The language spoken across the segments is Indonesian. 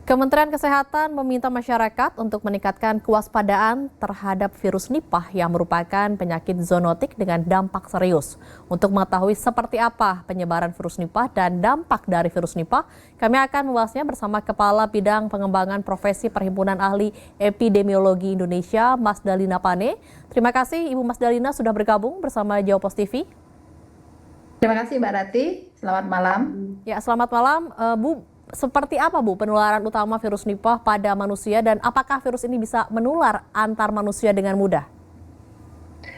Kementerian Kesehatan meminta masyarakat untuk meningkatkan kewaspadaan terhadap virus Nipah yang merupakan penyakit zoonotik dengan dampak serius. Untuk mengetahui seperti apa penyebaran virus Nipah dan dampak dari virus Nipah, kami akan membahasnya bersama Kepala Bidang Pengembangan Profesi Perhimpunan Ahli Epidemiologi Indonesia, Mas Dalina Pane. Terima kasih Ibu Mas Dalina sudah bergabung bersama Jawa Post TV. Terima kasih Mbak Rati, selamat malam. Ya, selamat malam Bu. Seperti apa Bu penularan utama virus Nipah pada manusia dan apakah virus ini bisa menular antar manusia dengan mudah?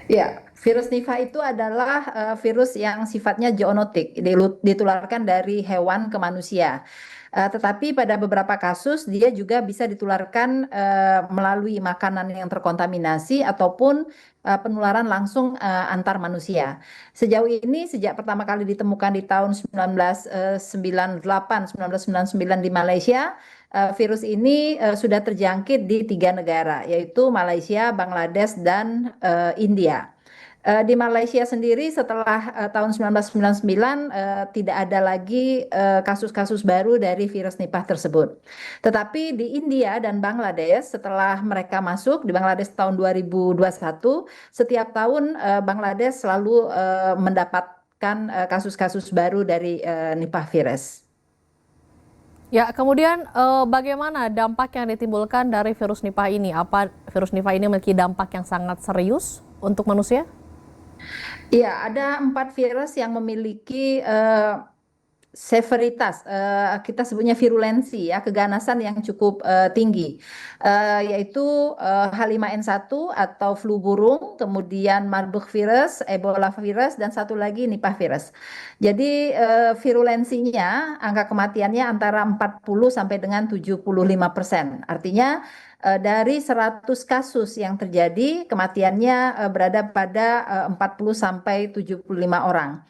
Ya, virus Nipah itu adalah virus yang sifatnya zoonotik, ditularkan dari hewan ke manusia. Tetapi pada beberapa kasus dia juga bisa ditularkan melalui makanan yang terkontaminasi ataupun penularan langsung antar manusia. Sejauh ini sejak pertama kali ditemukan di tahun 1998-1999 di Malaysia, virus ini sudah terjangkit di 3 negara, yaitu Malaysia, Bangladesh, dan India. Di Malaysia sendiri setelah tahun 1999 tidak ada lagi kasus-kasus baru dari virus Nipah tersebut. Tetapi di India dan Bangladesh setelah mereka masuk di Bangladesh tahun 2021, setiap tahun Bangladesh selalu mendapatkan kasus-kasus baru dari Nipah virus. Ya, kemudian bagaimana dampak yang ditimbulkan dari virus Nipah ini? Apa virus Nipah ini memiliki dampak yang sangat serius untuk manusia? Iya, ada 4 virus yang memiliki severitas, kita sebutnya virulensi ya, keganasan yang cukup tinggi, yaitu H5N1 atau flu burung, kemudian Marburg virus, Ebola virus, dan satu lagi Nipah virus. Jadi virulensinya, angka kematiannya antara 40 sampai dengan 75%. Artinya dari 100 kasus yang terjadi, kematiannya berada pada 40 sampai 75 orang.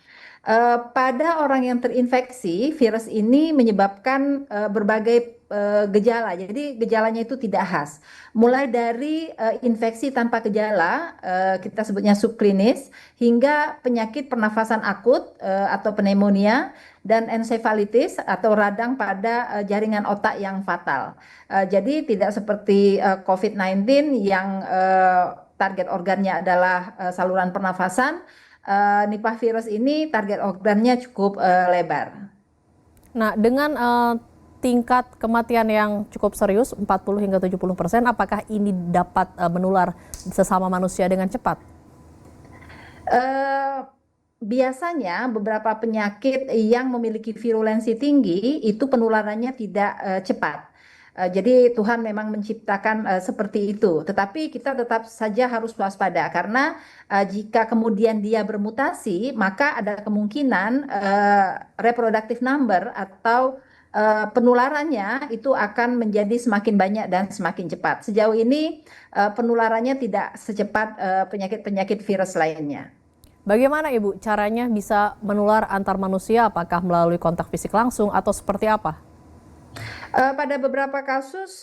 Pada orang yang terinfeksi, virus ini menyebabkan berbagai gejala. Jadi gejalanya itu tidak khas. Mulai dari infeksi tanpa gejala, kita sebutnya subklinis, hingga penyakit pernafasan akut atau pneumonia, dan ensefalitis atau radang pada jaringan otak yang fatal. Jadi tidak seperti COVID-19 yang target organnya adalah saluran pernafasan. Nipah virus ini target organnya cukup lebar. Nah, dengan tingkat kematian yang cukup serius 40 hingga 70%, apakah ini dapat menular sesama manusia dengan cepat? Biasanya beberapa penyakit yang memiliki virulensi tinggi itu penularannya tidak cepat. Jadi Tuhan memang menciptakan seperti itu. Tetapi kita tetap saja harus waspada karena jika kemudian dia bermutasi, maka ada kemungkinan reproductive number atau penularannya itu akan menjadi semakin banyak dan semakin cepat. Sejauh ini penularannya tidak secepat penyakit-penyakit virus lainnya. Bagaimana Ibu caranya bisa menular antar manusia? Apakah melalui kontak fisik langsung atau seperti apa? Pada beberapa kasus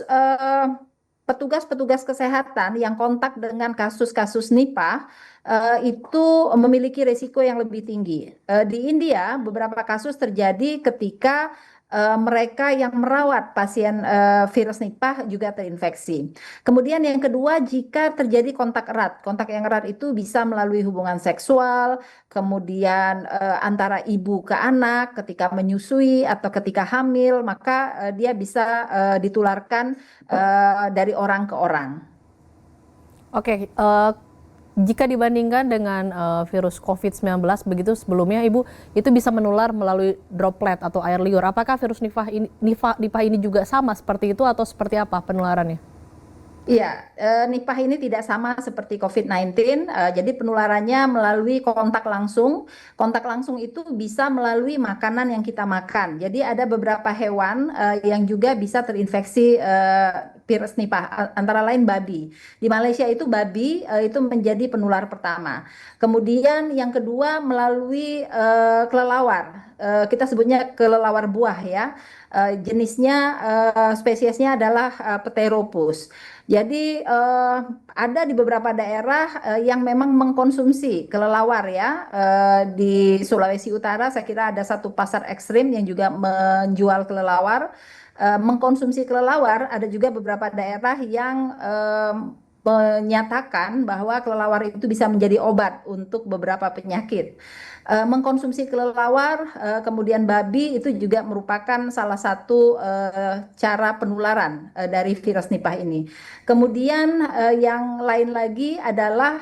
petugas-petugas kesehatan yang kontak dengan kasus-kasus Nipah itu memiliki risiko yang lebih tinggi. Di India beberapa kasus terjadi ketika mereka yang merawat pasien virus Nipah juga terinfeksi. Kemudian yang kedua, jika terjadi kontak erat, kontak yang erat itu bisa melalui hubungan seksual, kemudian antara ibu ke anak ketika menyusui atau ketika hamil, maka dia bisa ditularkan dari orang ke orang. Oke, jika dibandingkan dengan virus COVID-19 begitu sebelumnya Ibu, itu bisa menular melalui droplet atau air liur. Apakah virus Nipah ini juga sama seperti itu atau seperti apa penularannya? Iya, Nipah ini tidak sama seperti COVID-19, jadi penularannya melalui kontak langsung. Kontak langsung itu bisa melalui makanan yang kita makan. Jadi ada beberapa hewan yang juga bisa terinfeksi virus Nipah, antara lain babi. Di Malaysia itu babi itu menjadi penular pertama. Kemudian yang kedua melalui kelelawar. Kita sebutnya kelelawar buah ya. Jenisnya spesiesnya adalah Pteropus. Jadi ada di beberapa daerah yang memang mengkonsumsi kelelawar ya. Di Sulawesi Utara saya kira ada satu pasar ekstrim yang juga menjual kelelawar. mengkonsumsi kelelawar, ada juga beberapa daerah yang menyatakan bahwa kelelawar itu bisa menjadi obat untuk beberapa penyakit. Mengkonsumsi kelelawar, kemudian babi itu juga merupakan salah satu cara penularan dari virus Nipah ini. Kemudian yang lain lagi adalah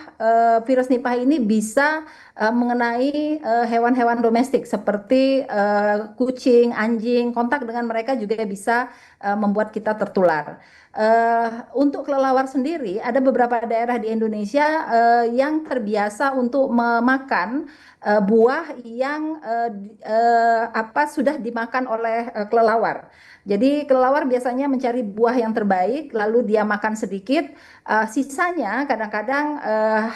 virus Nipah ini bisa mengenai hewan-hewan domestik seperti kucing, anjing, kontak dengan mereka juga bisa membuat kita tertular. Untuk kelelawar sendiri, ada beberapa daerah di Indonesia yang terbiasa untuk memakan buah yang sudah dimakan oleh kelelawar. Jadi kelelawar biasanya mencari buah yang terbaik, lalu dia makan sedikit, sisanya kadang-kadang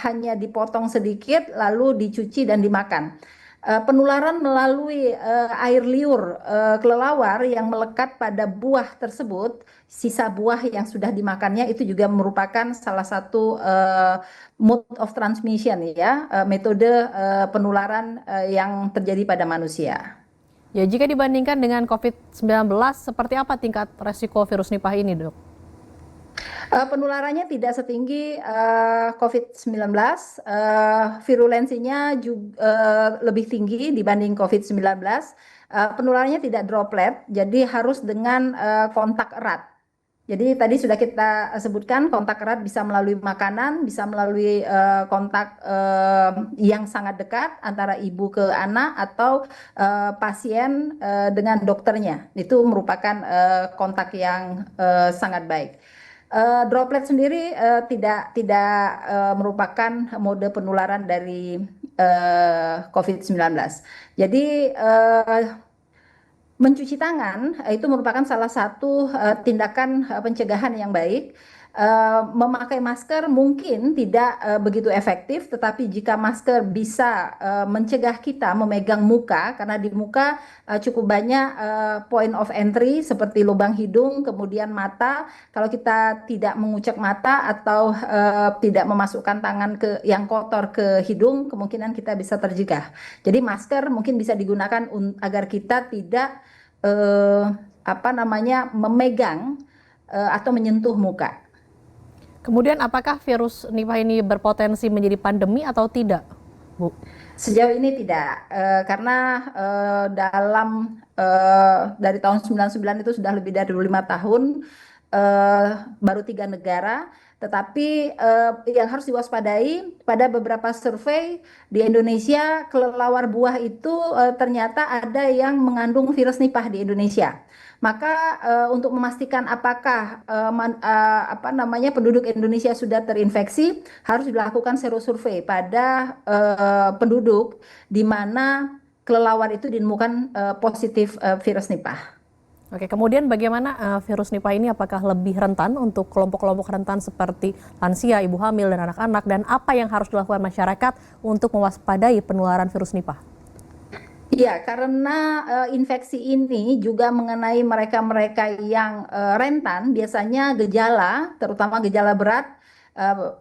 hanya dipotong sedikit, lalu dicuci dan dimakan. Penularan melalui air liur kelelawar yang melekat pada buah tersebut, sisa buah yang sudah dimakannya itu juga merupakan salah satu mode of transmission ya, metode penularan yang terjadi pada manusia. Ya, jika dibandingkan dengan COVID-19, seperti apa tingkat resiko virus Nipah ini, Dok? Penularannya tidak setinggi COVID-19, virulensinya juga lebih tinggi dibanding COVID-19. Penularannya tidak droplet, jadi harus dengan kontak erat. Jadi tadi sudah kita sebutkan kontak erat bisa melalui makanan, bisa melalui kontak yang sangat dekat antara ibu ke anak atau pasien dengan dokternya. Itu merupakan kontak yang sangat baik. Droplet sendiri tidak merupakan mode penularan dari COVID-19. Jadi mencuci tangan itu merupakan salah satu tindakan pencegahan yang baik. Memakai masker mungkin tidak begitu efektif, tetapi jika masker bisa mencegah kita memegang muka, karena di muka cukup banyak point of entry seperti lubang hidung, kemudian mata. Kalau kita tidak mengucek mata atau tidak memasukkan tangan yang kotor ke hidung, kemungkinan kita bisa tercegah. Jadi masker mungkin bisa digunakan agar kita tidak memegang atau menyentuh muka. Kemudian apakah virus Nipah ini berpotensi menjadi pandemi atau tidak, Bu? Sejauh ini tidak, karena dari tahun 99 itu sudah lebih dari 5 tahun, baru 3 negara. Tetapi yang harus diwaspadai, pada beberapa survei di Indonesia, kelelawar buah itu ternyata ada yang mengandung virus Nipah di Indonesia. Maka untuk memastikan apakah penduduk Indonesia sudah terinfeksi, harus dilakukan serosurvei pada penduduk di mana kelelawar itu ditemukan positif virus Nipah. Oke, kemudian bagaimana virus Nipah ini apakah lebih rentan untuk kelompok-kelompok rentan seperti lansia, ibu hamil, dan anak-anak, dan apa yang harus dilakukan masyarakat untuk mewaspadai penularan virus Nipah? Iya, karena infeksi ini juga mengenai mereka-mereka yang rentan, biasanya gejala, terutama gejala berat,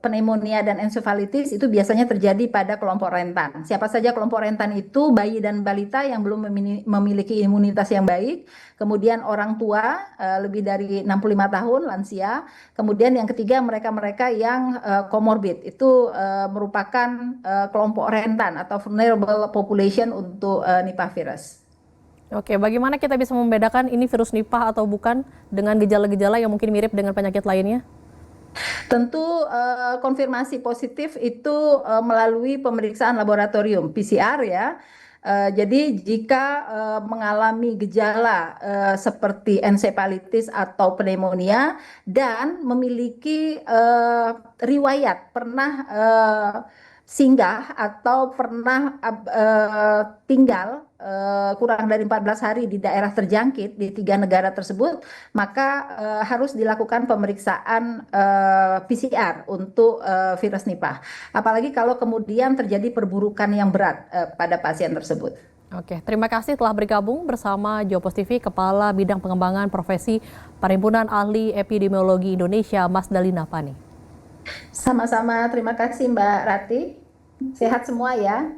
pneumonia dan ensefalitis itu biasanya terjadi pada kelompok rentan. Siapa saja kelompok rentan itu? Bayi dan balita yang belum memiliki imunitas yang baik, kemudian orang tua lebih dari 65 tahun, lansia, kemudian yang ketiga mereka-mereka yang comorbid, itu merupakan kelompok rentan atau vulnerable population untuk Nipah virus. Oke, bagaimana kita bisa membedakan ini virus Nipah atau bukan dengan gejala-gejala yang mungkin mirip dengan penyakit lainnya? Tentu konfirmasi positif itu melalui pemeriksaan laboratorium PCR ya. Jadi jika mengalami gejala seperti ensefalitis atau pneumonia dan memiliki riwayat pernah singgah atau pernah tinggal kurang dari 14 hari di daerah terjangkit di 3 negara tersebut, maka harus dilakukan pemeriksaan PCR untuk virus Nipah. Apalagi kalau kemudian terjadi perburukan yang berat pada pasien tersebut. Oke, terima kasih telah bergabung bersama Jopos TV, Kepala Bidang Pengembangan Profesi Perhimpunan Ahli Epidemiologi Indonesia, Mas Dalina Pani. Sama-sama, terima kasih Mbak Rati. Sehat semua ya.